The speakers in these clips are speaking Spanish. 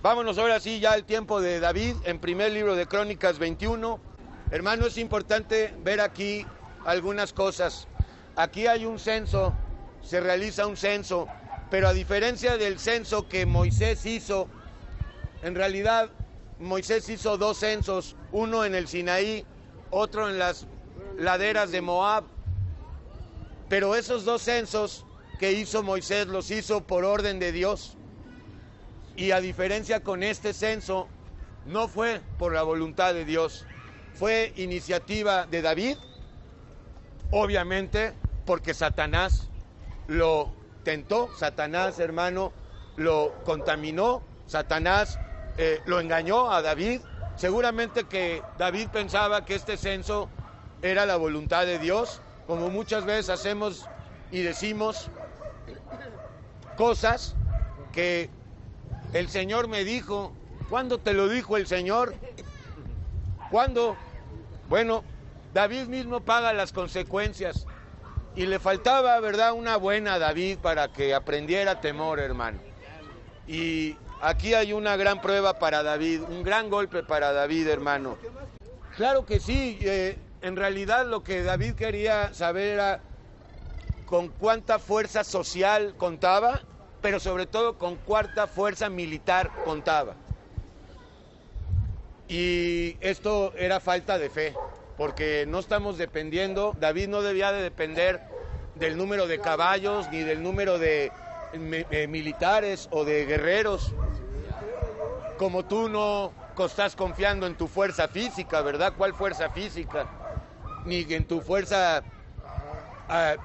Vámonos ahora sí ya al tiempo de David, en primer libro de Crónicas 21. Hermano, es importante ver aquí algunas cosas. Aquí hay un censo, se realiza un censo, pero a diferencia del censo que Moisés hizo, en realidad Moisés hizo dos censos, uno en el Sinaí, otro en las laderas de Moab. Pero esos dos censos que hizo Moisés los hizo por orden de Dios. Y a diferencia con este censo, no fue por la voluntad de Dios, fue iniciativa de David, obviamente porque Satanás lo tentó, Satanás, hermano, lo contaminó, Satanás lo engañó a David. Seguramente que David pensaba que este censo era la voluntad de Dios, como muchas veces hacemos y decimos cosas que el Señor me dijo. ¿Cuándo te lo dijo el Señor? ¿Cuándo? Bueno, David mismo paga las consecuencias. Y le faltaba, ¿verdad?, una buena David para que aprendiera temor, hermano. Y aquí hay una gran prueba para David, un gran golpe para David, hermano. Claro que sí, en realidad lo que David quería saber era con cuánta fuerza social contaba, pero sobre todo con cuánta fuerza militar contaba. Y esto era falta de fe, porque no estamos dependiendo, David no debía de depender del número de caballos, ni del número de militares o de guerreros, como tú no estás confiando en tu fuerza física, ¿verdad? ¿Cuál fuerza física? Ni en tu fuerza,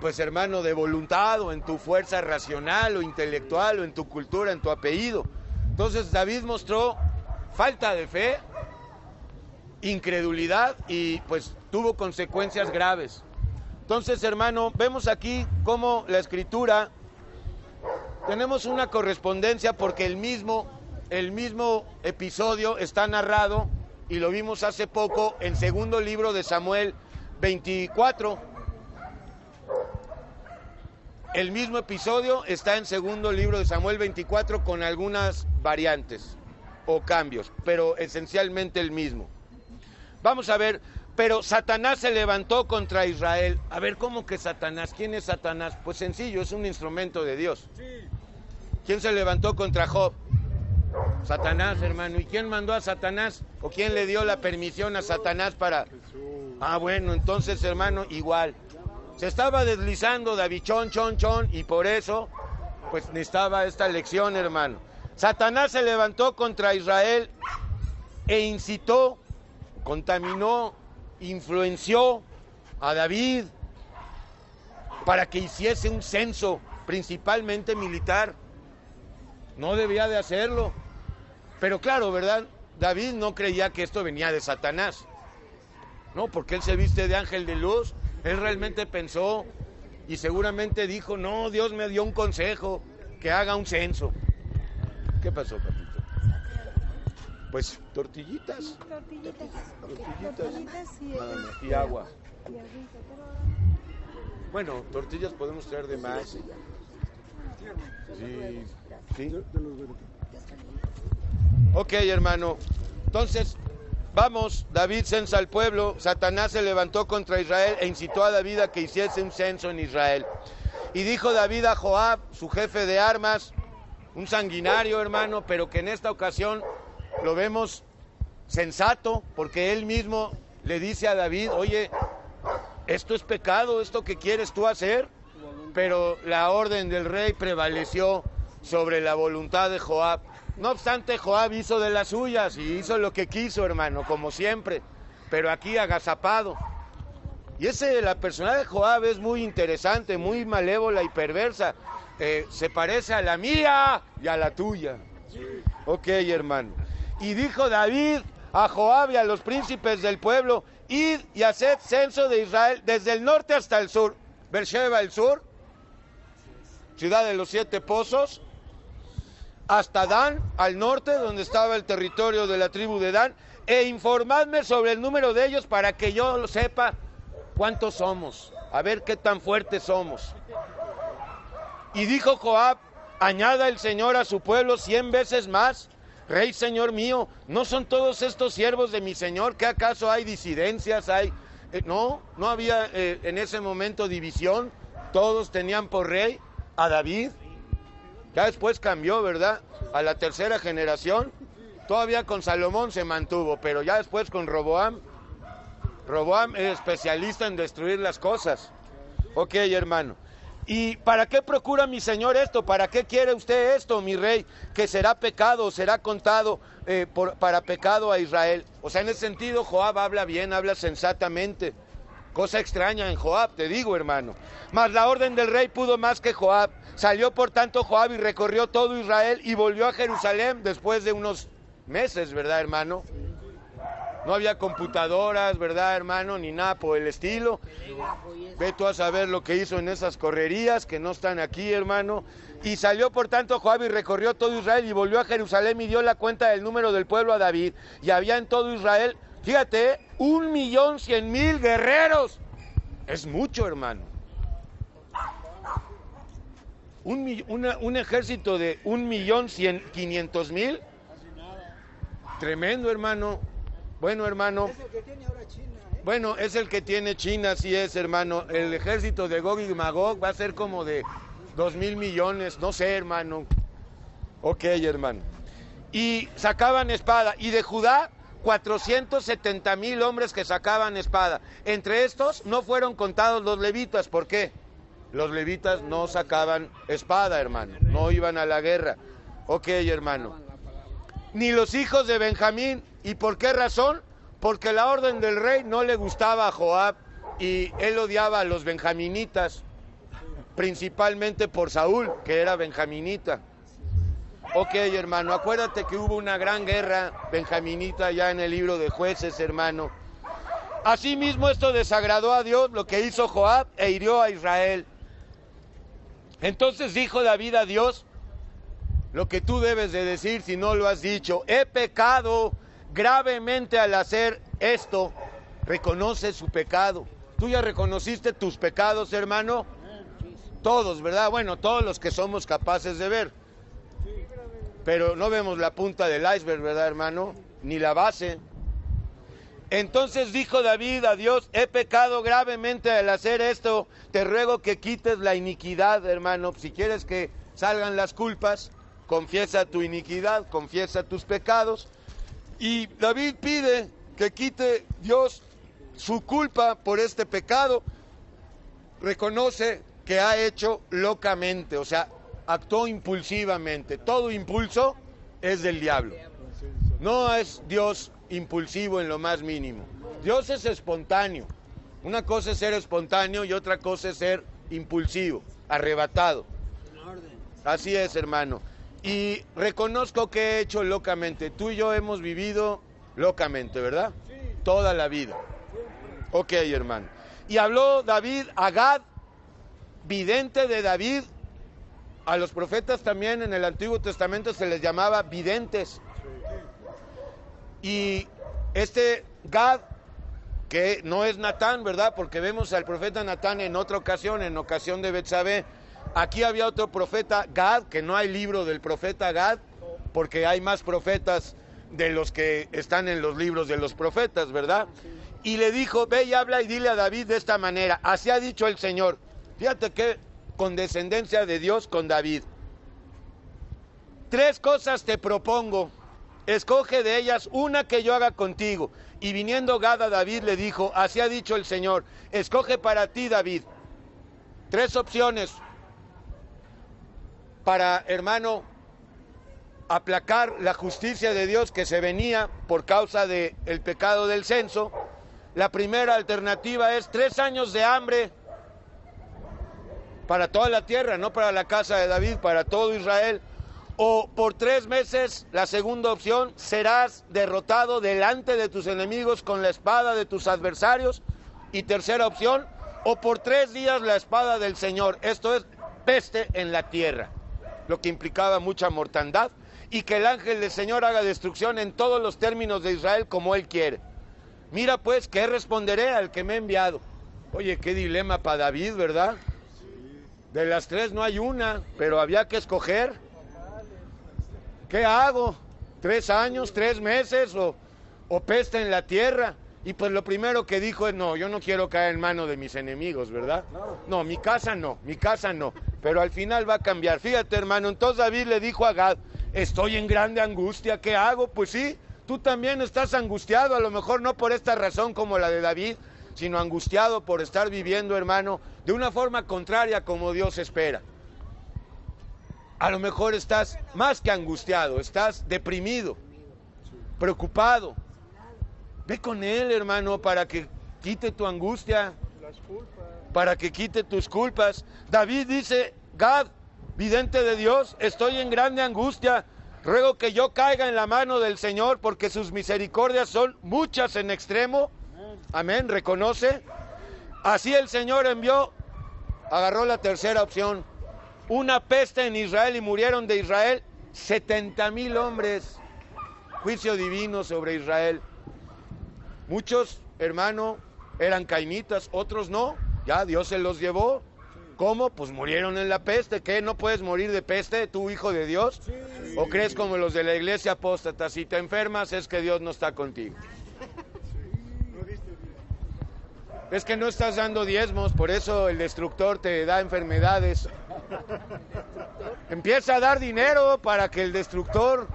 pues hermano, de voluntad, o en tu fuerza racional o intelectual, o en tu cultura, en tu apellido. Entonces David mostró falta de fe, incredulidad, y pues tuvo consecuencias graves. Entonces, hermano, vemos aquí cómo la Escritura, tenemos una correspondencia, porque el mismo episodio está narrado, y lo vimos hace poco en segundo libro de Samuel 24. El mismo episodio está en segundo libro de Samuel 24 con algunas variantes o cambios, pero esencialmente el mismo. Vamos a ver, pero Satanás se levantó contra Israel. A ver, ¿cómo que Satanás? ¿Quién es Satanás? Pues sencillo, es un instrumento de Dios. ¿Quién se levantó contra Job? Satanás, hermano. ¿Y quién mandó a Satanás? ¿O quién le dio la permisión a Satanás para...? Ah, bueno, entonces, hermano, igual. Se estaba deslizando David, chon, y por eso, pues necesitaba esta lección, hermano. Satanás se levantó contra Israel e incitó, contaminó, influenció a David para que hiciese un censo, principalmente militar. No debía de hacerlo. Pero claro, ¿verdad? David no creía que esto venía de Satanás. No, porque él se viste de ángel de luz. Él realmente pensó y seguramente dijo, no, Dios me dio un consejo, que haga un censo. ¿Qué pasó, papito? Pues tortillitas. Tortillitas Y agua. Bueno, tortillas podemos traer de más. Sí, sí. Ok, hermano. Entonces, vamos, David censa al pueblo, Satanás se levantó contra Israel e incitó a David a que hiciese un censo en Israel. Y dijo David a Joab, su jefe de armas, un sanguinario, hermano, pero que en esta ocasión lo vemos sensato, porque él mismo le dice a David, oye, esto es pecado, esto que quieres tú hacer, pero la orden del rey prevaleció sobre la voluntad de Joab. No obstante, Joab hizo de las suyas y hizo lo que quiso, hermano, como siempre, pero aquí agazapado. Y la personalidad de Joab es muy interesante, muy malévola y perversa. Se parece a la mía y a la tuya. Ok, hermano. Y dijo David a Joab y a los príncipes del pueblo, id y haced censo de Israel desde el norte hasta el sur. Beersheba el sur, ciudad de los 7 pozos, hasta Dan, al norte, donde estaba el territorio de la tribu de Dan, e informadme sobre el número de ellos para que yo lo sepa cuántos somos, a ver qué tan fuertes somos. Y dijo Joab, añada el Señor a su pueblo 100 veces más, Rey, Señor mío, ¿no son todos estos siervos de mi Señor? ¿Qué acaso hay disidencias? No había en ese momento división. Todos tenían por rey a David. Ya después cambió, ¿verdad? A la tercera generación. Todavía con Salomón se mantuvo, pero ya después con Roboam. Roboam es especialista en destruir las cosas. Ok, hermano. ¿Y para qué procura mi Señor esto? ¿Para qué quiere usted esto, mi rey? Que será pecado, será contado para pecado a Israel. O sea, en ese sentido, Joab habla bien, habla sensatamente. Cosa extraña en Joab, te digo, hermano. Mas la orden del rey pudo más que Joab. Salió por tanto Joab y recorrió todo Israel y volvió a Jerusalén después de unos meses, ¿verdad, hermano? No había computadoras, ¿verdad, hermano? Ni nada por el estilo. Ve tú a saber lo que hizo en esas correrías que no están aquí, hermano. Y salió por tanto Joab y recorrió todo Israel y volvió a Jerusalén y dio la cuenta del número del pueblo a David. Y había en todo Israel, fíjate, 1.100.000 guerreros. Es mucho, hermano. Un ejército de 1.500.000. Tremendo, hermano. Bueno, hermano. Es el que tiene ahora China, ¿eh? Bueno, es el que tiene China, así es, hermano. El ejército de Gog y Magog va a ser como de 2.000 millones, no sé, hermano. Ok, hermano. Y sacaban espada. Y de Judá, 470.000 hombres que sacaban espada. Entre estos no fueron contados los levitas. ¿Por qué? Los levitas no sacaban espada, hermano. No iban a la guerra. Ok, hermano. Ni los hijos de Benjamín. ¿Y por qué razón? Porque la orden del rey no le gustaba a Joab y él odiaba a los benjaminitas, principalmente por Saúl, que era benjaminita. Ok, hermano, acuérdate que hubo una gran guerra benjaminita ya en el libro de Jueces, hermano. Asimismo, esto desagradó a Dios, lo que hizo Joab, e hirió a Israel. Entonces dijo David a Dios lo que tú debes de decir si no lo has dicho: he pecado gravemente al hacer esto. Reconoce su pecado. ¿Tú ya reconociste tus pecados, hermano? Todos, ¿verdad? Bueno, todos los que somos capaces de ver. Pero no vemos la punta del iceberg, ¿verdad, hermano? Ni la base. Entonces dijo David a Dios: he pecado gravemente al hacer esto. Te ruego que quites la iniquidad, hermano. Si quieres que salgan las culpas, confiesa tu iniquidad, confiesa tus pecados. Y David pide que quite Dios su culpa por este pecado. Reconoce que ha hecho locamente, o sea, actuó impulsivamente. Todo impulso es del diablo. No es Dios impulsivo en lo más mínimo. Dios es espontáneo. Una cosa es ser espontáneo y otra cosa es ser impulsivo, arrebatado. Así es, hermano. Y reconozco que he hecho locamente. Tú y yo hemos vivido locamente, ¿verdad? Sí. Toda la vida. Ok, hermano. Y habló David a Gad, vidente de David. A los profetas también en el Antiguo Testamento se les llamaba videntes. Y este Gad, que no es Natán, ¿verdad? Porque vemos al profeta Natán en otra ocasión, en ocasión de Betsabé. Aquí había otro profeta, Gad, que no hay libro del profeta Gad, porque hay más profetas de los que están en los libros de los profetas, ¿verdad? Y le dijo: ve y habla y dile a David de esta manera: así ha dicho el Señor. Fíjate qué condescendencia de Dios con David. 3 cosas te propongo, escoge de ellas una que yo haga contigo. Y viniendo Gad a David le dijo: así ha dicho el Señor, escoge para ti, David, 3 opciones para, hermano, aplacar la justicia de Dios que se venía por causa del pecado del censo. La primera alternativa es 3 años de hambre para toda la tierra, no para la casa de David, para todo Israel. O por 3 meses, la segunda opción, serás derrotado delante de tus enemigos con la espada de tus adversarios. Y tercera opción, o por 3 días la espada del Señor, esto es peste en la tierra, lo que implicaba mucha mortandad, y que el ángel del Señor haga destrucción en todos los términos de Israel como Él quiere. Mira pues, ¿qué responderé al que me ha enviado? Oye, qué dilema para David, ¿verdad? De las 3 no hay una, pero había que escoger. ¿Qué hago? 3 años, 3 meses o peste en la tierra. Y pues lo primero que dijo es, no, yo no quiero caer en manos de mis enemigos, ¿verdad? No, mi casa no. Pero al final va a cambiar. Fíjate, hermano, entonces David le dijo a Gad, estoy en grande angustia, ¿qué hago? Pues sí, tú también estás angustiado, a lo mejor no por esta razón como la de David, sino angustiado por estar viviendo, hermano, de una forma contraria como Dios espera. A lo mejor estás más que angustiado, estás deprimido, preocupado. Ve con Él, hermano, para que quite tu angustia, para que quite tus culpas. David dice, Gad, vidente de Dios, estoy en grande angustia, ruego que yo caiga en la mano del Señor, porque sus misericordias son muchas en extremo. Amén, reconoce. Así el Señor agarró la tercera opción, una peste en Israel y murieron de Israel 70,000 hombres. Juicio divino sobre Israel. Muchos, hermano, eran cainitas, otros no, ya Dios se los llevó. ¿Cómo? Pues murieron en la peste. ¿Qué? ¿No puedes morir de peste, tú hijo de Dios? Sí. ¿O crees como los de la iglesia apóstata? Si te enfermas es que Dios no está contigo. Es que no estás dando diezmos, por eso el destructor te da enfermedades. Empieza a dar dinero para que el destructor,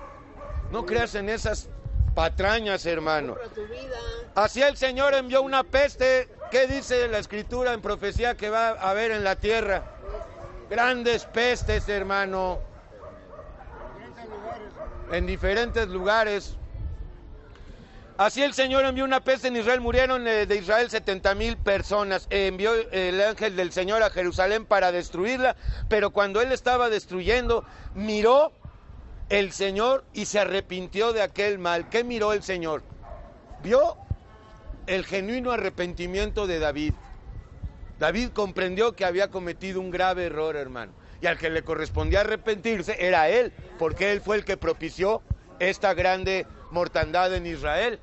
no creas en esas patrañas, hermano. Así el Señor envió una peste. ¿Qué dice la Escritura en profecía que va a haber en la tierra? Grandes pestes, hermano. En diferentes lugares. Así el Señor envió una peste en Israel, murieron de Israel 70,000 personas. Envió el ángel del Señor a Jerusalén para destruirla, pero cuando él estaba destruyendo, miró el Señor y se arrepintió de aquel mal. ¿Qué miró el Señor? Vio el genuino arrepentimiento de David. David comprendió que había cometido un grave error, hermano. Y al que le correspondía arrepentirse era él, porque él fue el que propició esta grande mortandad en Israel.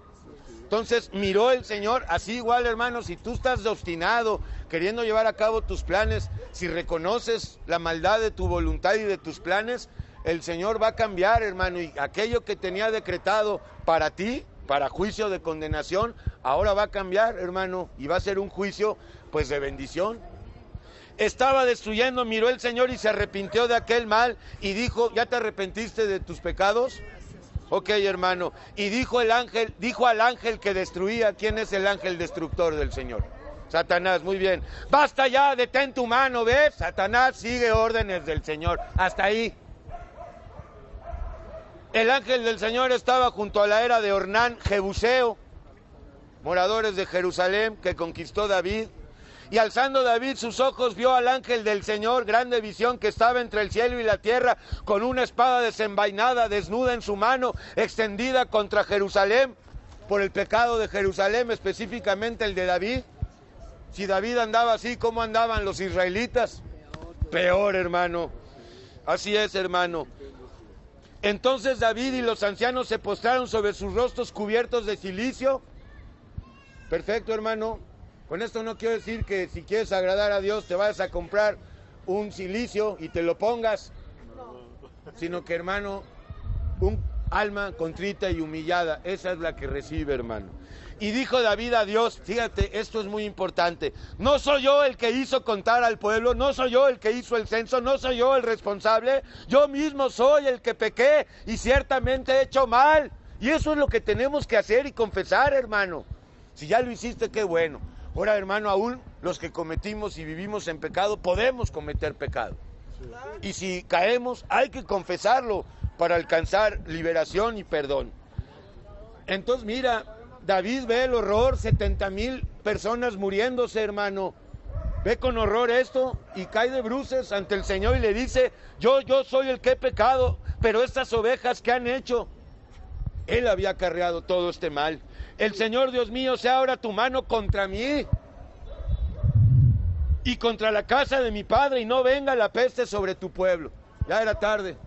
Entonces miró el Señor, así igual, hermano, si tú estás obstinado, queriendo llevar a cabo tus planes, si reconoces la maldad de tu voluntad y de tus planes, el Señor va a cambiar, hermano, y aquello que tenía decretado para ti, para juicio de condenación, ahora va a cambiar, hermano, y va a ser un juicio, pues, de bendición. Estaba destruyendo, miró el Señor y se arrepintió de aquel mal, y dijo, ¿ya te arrepentiste de tus pecados? Ok, hermano, y dijo al ángel que destruía. ¿Quién es el ángel destructor del Señor? Satanás, muy bien. Basta ya, detén tu mano, ¿ves? Satanás sigue órdenes del Señor, hasta ahí. El ángel del Señor estaba junto a la era de Ornán, Jebuseo, moradores de Jerusalén, que conquistó David. Y alzando David sus ojos, vio al ángel del Señor, grande visión, que estaba entre el cielo y la tierra, con una espada desenvainada, desnuda en su mano, extendida contra Jerusalén, por el pecado de Jerusalén, específicamente el de David. Si David andaba así, ¿cómo andaban los israelitas? Peor, hermano. Así es, hermano. Entonces David y los ancianos se postraron sobre sus rostros cubiertos de cilicio. Perfecto, hermano. Con esto no quiero decir que si quieres agradar a Dios te vayas a comprar un cilicio y te lo pongas, sino que, hermano, un alma contrita y humillada, esa es la que recibe, hermano. Y dijo David a Dios, fíjate, esto es muy importante, no soy yo el que hizo contar al pueblo, no soy yo el que hizo el censo, no soy yo el responsable, yo mismo soy el que pequé y ciertamente he hecho mal. Y eso es lo que tenemos que hacer y confesar, hermano. Si ya lo hiciste, qué bueno. Ahora, hermano, aún los que cometimos y vivimos en pecado, podemos cometer pecado. Y si caemos, hay que confesarlo para alcanzar liberación y perdón. Entonces, mira, David ve el horror, 70,000 personas muriéndose, hermano. Ve con horror esto y cae de bruces ante el Señor y le dice, yo soy el que he pecado, pero estas ovejas, ¿qué han hecho? Él había acarreado todo este mal. El Señor, Dios mío, sea ahora tu mano contra mí y contra la casa de mi padre, y no venga la peste sobre tu pueblo. Ya era tarde.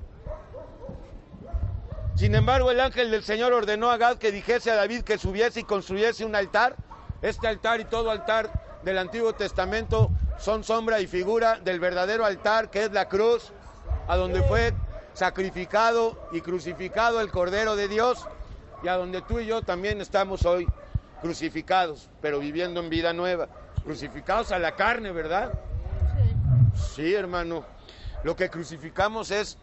Sin embargo, el ángel del Señor ordenó a Gad que dijese a David que subiese y construyese un altar. Este altar y todo altar del Antiguo Testamento son sombra y figura del verdadero altar, que es la cruz, a donde fue sacrificado y crucificado el Cordero de Dios, y a donde tú y yo también estamos hoy crucificados, pero viviendo en vida nueva, crucificados a la carne, ¿verdad? Sí, hermano, lo que crucificamos es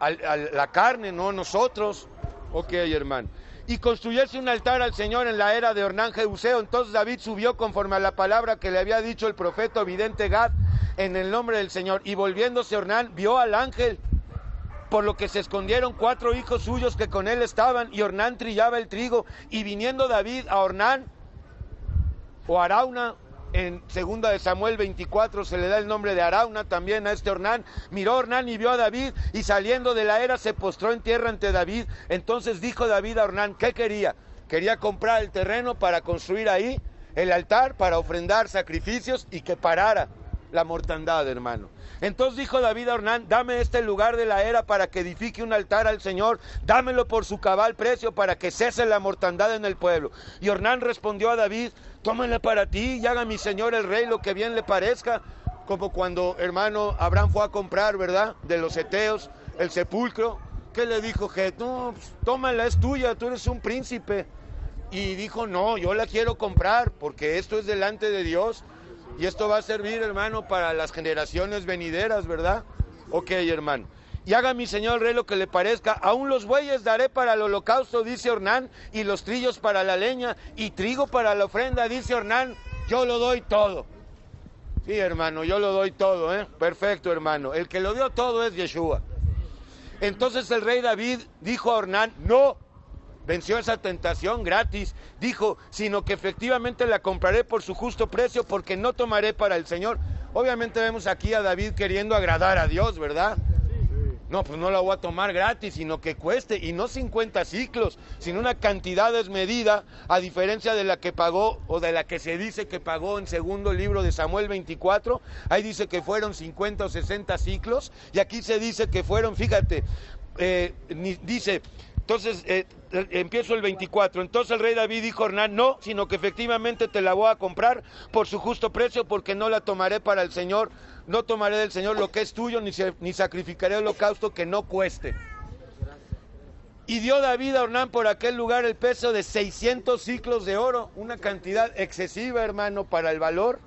a la carne, no nosotros. Ok, hermano. Y construyese un altar al Señor en la era de Ornán Jebuseo. Entonces David subió conforme a la palabra que le había dicho el profeta vidente Gad en el nombre del Señor. Y volviéndose Ornán, vio al ángel, por lo que se escondieron 4 hijos suyos que con él estaban, y Ornán trillaba el trigo. Y viniendo David a Ornán, o Arauna, en 2 de Samuel 24 se le da el nombre de Arauna también a este Ornán. Miró Ornán y vio a David, y saliendo de la era se postró en tierra ante David. Entonces dijo David a Ornán, ¿qué quería? Quería comprar el terreno para construir ahí el altar, para ofrendar sacrificios y que parara la mortandad, hermano. Entonces dijo David a Ornán, dame este lugar de la era para que edifique un altar al Señor, dámelo por su cabal precio para que cese la mortandad en el pueblo. Y Ornán respondió a David, tómala para ti y haga mi señor el rey lo que bien le parezca. Como cuando, hermano, Abraham fue a comprar, ¿verdad?, de los heteos, el sepulcro. ¿Qué le dijo? Que no, pues, tómala, es tuya, tú eres un príncipe. Y dijo, no, yo la quiero comprar porque esto es delante de Dios. Y esto va a servir, hermano, para las generaciones venideras, ¿verdad? Ok, hermano. Y haga mi señor el rey lo que le parezca. Aún los bueyes daré para el holocausto, dice Ornán, y los trillos para la leña, y trigo para la ofrenda, dice Ornán. Yo lo doy todo. Sí, hermano, yo lo doy todo, ¿eh? Perfecto, hermano. El que lo dio todo es Yeshua. Entonces el rey David dijo a Ornán, no. Venció esa tentación gratis, dijo, sino que efectivamente la compraré por su justo precio, porque no tomaré para el Señor. Obviamente vemos aquí a David queriendo agradar a Dios, ¿verdad? No, pues no la voy a tomar gratis, sino que cueste, y no 50 ciclos, sino una cantidad desmedida, a diferencia de la que pagó, o de la que se dice que pagó en 2 libro de Samuel 24, ahí dice que fueron 50 o 60 ciclos, y aquí se dice que fueron, fíjate, dice... Entonces, empiezo el 24. Entonces el rey David dijo a Ornán, no, sino que efectivamente te la voy a comprar por su justo precio, porque no la tomaré para el Señor, no tomaré del Señor lo que es tuyo, ni sacrificaré holocausto que no cueste. Y dio David a Ornán por aquel lugar el peso de 600 ciclos de oro, una cantidad excesiva, hermano, para el valor,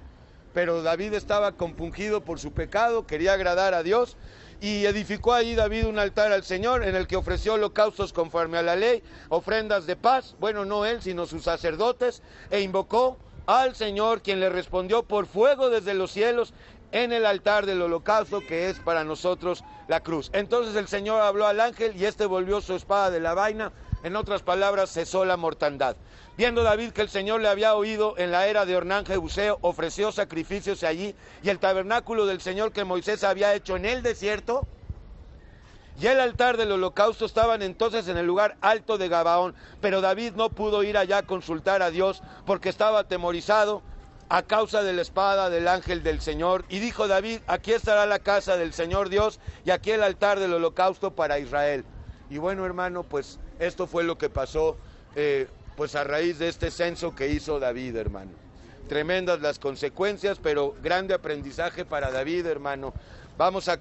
pero David estaba compungido por su pecado, quería agradar a Dios. Y edificó allí David un altar al Señor, en el que ofreció holocaustos conforme a la ley, ofrendas de paz, bueno, no él, sino sus sacerdotes, e invocó al Señor, quien le respondió por fuego desde los cielos, en el altar del holocausto, que es para nosotros la cruz. Entonces el Señor habló al ángel, y éste volvió su espada de la vaina, en otras palabras, cesó la mortandad. Viendo David que el Señor le había oído en la era de Ornán Jebuseo, ofreció sacrificios allí, y el tabernáculo del Señor que Moisés había hecho en el desierto, y el altar del holocausto estaban entonces en el lugar alto de Gabaón, pero David no pudo ir allá a consultar a Dios, porque estaba atemorizado a causa de la espada del ángel del Señor. Y dijo David, aquí estará la casa del Señor Dios, y aquí el altar del holocausto para Israel. Y bueno, hermano, pues esto fue lo que pasó, pues a raíz de este censo que hizo David, hermano. Tremendas las consecuencias, pero grande aprendizaje para David, hermano. Vamos a